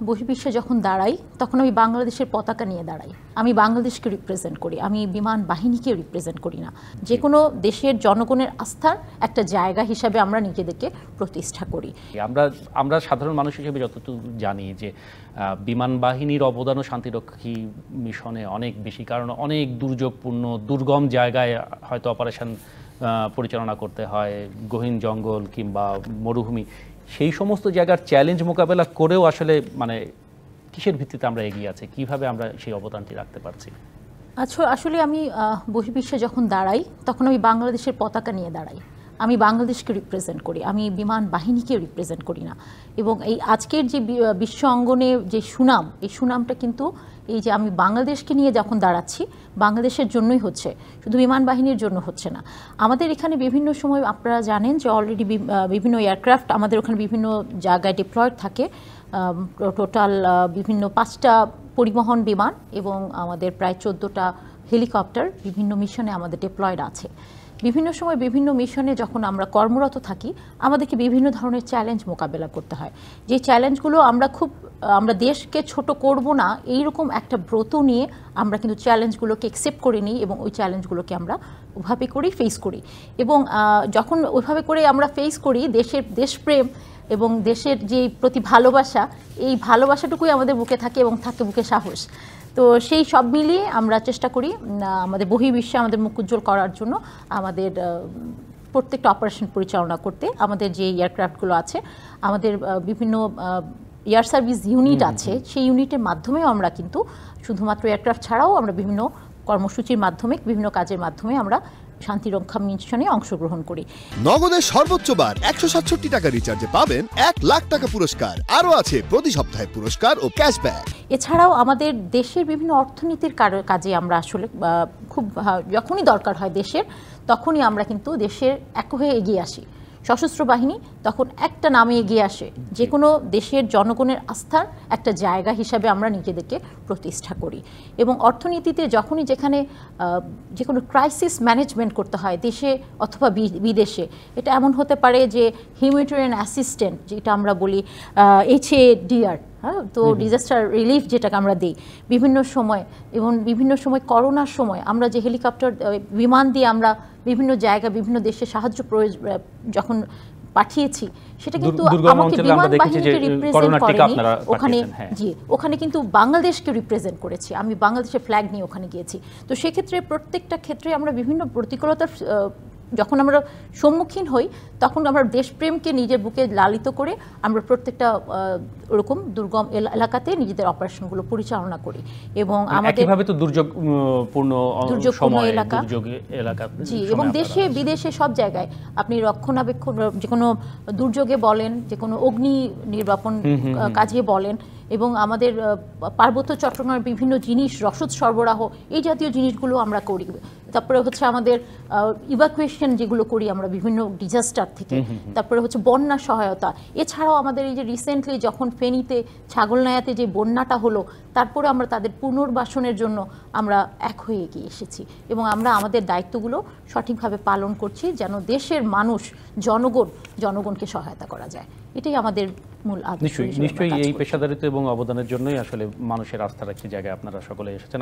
বহির্বিশ্বে যখন দাঁড়াই তখন আমি বাংলাদেশের পতাকা নিয়ে দাঁড়াই। আমি বাংলাদেশকে রিপ্রেজেন্ট করি, আমি বিমান বাহিনীকে রিপ্রেজেন্ট করি না। যে কোনো দেশের জনগণের আস্থার একটা জায়গা হিসাবে আমরা নিজেদেরকে প্রতিষ্ঠা করি। আমরা সাধারণ মানুষ হিসেবে যতটুকু জানি যে বিমান বাহিনীর অবদানও শান্তিরক্ষী মিশনে অনেক বেশি, কারণ অনেক দুর্যোগপূর্ণ দুর্গম জায়গায় হয়তো অপারেশন পরিচালনা করতে হয়, গহীন জঙ্গল কিংবা মরুভূমি, সেই সমস্ত জায়গার চ্যালেঞ্জ মোকাবেলা করেও আসলে মানে কিসের ভিত্তিতে আমরা এগিয়ে আছি, কিভাবে আমরা সেই অবদানটি রাখতে পারছি? আচ্ছা, আসলে আমি বহির্বিশ্বে যখন দাঁড়াই তখন আমি বাংলাদেশের পতাকা নিয়ে দাঁড়াই। আমি বাংলাদেশকে রিপ্রেজেন্ট করি, আমি বিমান বাহিনীকে রিপ্রেজেন্ট করি না। এবং এই আজকের যে বিশ্ব অঙ্গনে যে সুনাম, এই সুনামটা কিন্তু এই যে আমি বাংলাদেশকে নিয়ে যখন দাঁড়াচ্ছি, বাংলাদেশের জন্যই হচ্ছে, শুধু বিমান বাহিনীর জন্য হচ্ছে না। আমাদের এখানে বিভিন্ন সময় আপনারা জানেন যে অলরেডি বিভিন্ন এয়ারক্রাফট আমাদের ওখানে বিভিন্ন জায়গায় ডিপ্লয়েড থাকে। টোটাল বিভিন্ন 5টা পরিবহন বিমান এবং আমাদের প্রায় 14টা হেলিকপ্টার বিভিন্ন মিশনে আমাদের ডিপ্লয়েড আছে। বিভিন্ন সময় বিভিন্ন মিশনে যখন আমরা কর্মরত থাকি, আমাদেরকে বিভিন্ন ধরনের চ্যালেঞ্জ মোকাবেলা করতে হয়। যে চ্যালেঞ্জগুলো আমরা দেশকে ছোট করব না এইরকম একটা ব্রত নিয়ে আমরা কিন্তু চ্যালেঞ্জগুলোকে অ্যাকসেপ্ট করে নিই এবং ওই চ্যালেঞ্জগুলোকে আমরা ওইভাবে করেই ফেস করি। এবং যখন ওইভাবে করে আমরা ফেস করি, দেশপ্রেম এবং দেশের যে প্রতি ভালোবাসা, এই ভালোবাসাটুকুই আমাদের বুকে থাকে এবং থাকে বুকে সাহস। তো সেই সব মিলিয়ে আমরা চেষ্টা করি আমাদের বহির্বিশ্বে আমাদের মুখ উজ্জ্বল করার জন্য, আমাদের প্রত্যেকটা অপারেশন পরিচালনা করতে। আমাদের যে এয়ারক্রাফটগুলো আছে, আমাদের বিভিন্ন এয়ার সার্ভিস ইউনিট আছে, সেই ইউনিটের মাধ্যমেও আমরা কিন্তু শুধুমাত্র এয়ারক্রাফট ছাড়াও আমরা বিভিন্ন কর্মসূচির মাধ্যমে, বিভিন্ন কাজের মাধ্যমে আমরা শান্তিরক্ষা মিশনে অংশগ্রহণ করি। নগদের সর্বোচ্চ বার 167 টাকা রিচার্জে পাবেন 1 লাখ টাকা পুরস্কার। আরও আছে প্রতি সপ্তাহে পুরস্কার ও ক্যাশব্যাক। এছাড়াও আমাদের দেশের বিভিন্ন অর্থনীতির কাজে আমরা আসলে খুব যখনই দরকার হয় দেশের, তখনই আমরা কিন্তু দেশের এক হয়ে এগিয়ে আসি। সশস্ত্র বাহিনী তখন একটা নামে এগিয়ে আসে, যে কোনো দেশের জনগণের আস্থার একটা জায়গা হিসাবে আমরা নিজেদেরকে প্রতিষ্ঠা করি। এবং অর্থনীতিতে যখনই যেখানে যে কোনো ক্রাইসিস ম্যানেজমেন্ট করতে হয় দেশে অথবা বিদেশে, এটা এমন হতে পারে যে হিউম্যানিটেরিয়ান অ্যাসিস্ট্যান্ট যেটা আমরা বলি HADR, তো ডিজাস্টার রিলিফ যেটাকে আমরা দিই বিভিন্ন সময়, এবং বিভিন্ন সময় করোনার সময় আমরা যে হেলিকপ্টার বিমান দিয়ে আমরা বিভিন্ন জায়গা বিভিন্ন দেশে সাহায্য যখন পাঠিয়েছি, সেটা কিন্তু আমাকে বিমান বাহিনীকে রিপ্রেজেন্ট করেনি ওখানে, জি ওখানে কিন্তু বাংলাদেশকে রিপ্রেজেন্ট করেছি। আমি বাংলাদেশের ফ্ল্যাগ নিয়ে ওখানে গিয়েছি। তো সেক্ষেত্রে প্রত্যেকটা ক্ষেত্রে আমরা বিভিন্ন প্রতিকূলতার যখন আমরা সম্মুখীন হই, তখন আমরা দেশপ্রেমকে নিজের বুকে লালিত করে আমরা প্রত্যেকটা ওরকম দুর্গম এলাকাতে নিজেদের অপারেশনগুলো পরিচালনা করি। এবং আমাদের কিভাবে তো দুর্যোগপূর্ণ এলাকা, জি, এবং দেশে বিদেশে সব জায়গায় আপনি রক্ষণাবেক্ষণ, যে কোনো দুর্যোগে বলেন, যে কোনো অগ্নি নির্বাপন কাজে বলেন, এবং আমাদের পার্বত্য চট্টগ্রামের বিভিন্ন জিনিস, রসদ সরবরাহ, এই জাতীয় জিনিসগুলো আমরা করি। তারপরে হচ্ছে আমাদের ইভাকুয়েশন যেগুলো করি আমরা বিভিন্ন ডিজাস্টার থেকে, তারপরে হচ্ছে বন্যা সহায়তা। এছাড়াও আমাদের এই যে রিসেন্টলি যখন ফেনীতে, ছাগলনাইয়াতে যে বন্যাটা হলো, তারপরে আমরা তাদের পুনর্বাসনের জন্য আমরা এক হয়ে এগিয়ে এসেছি এবং আমরা আমাদের দায়িত্বগুলো সঠিকভাবে পালন করছি, যেন দেশের মানুষ, জনগণকে সহায়তা করা যায়। এটাই আমাদের মূল আদর্শ। নিশ্চয়ই এই পেশাদারিত্ব এবং অবদানের জন্যই আসলে মানুষের আস্থার একটি জায়গায় আপনারা সকলে এসেছেন।